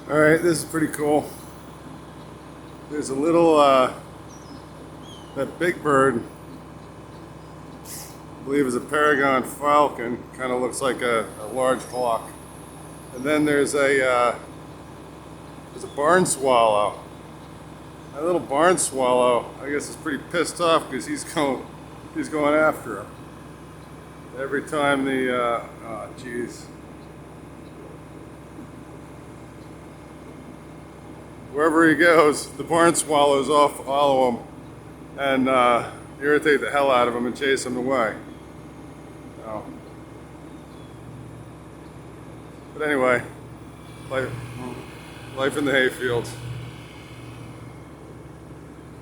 Alright, this is pretty cool. There's a little, that big bird, I believe is a Paragon falcon, kind of looks like a large hawk. And then there's a barn swallow. That little barn swallow, I guess, is pretty pissed off because he's going after him. Every time oh geez. Wherever he goes, the barn swallows all follow him and irritate the hell out of him and chase him away. So, but anyway, life in the hayfields.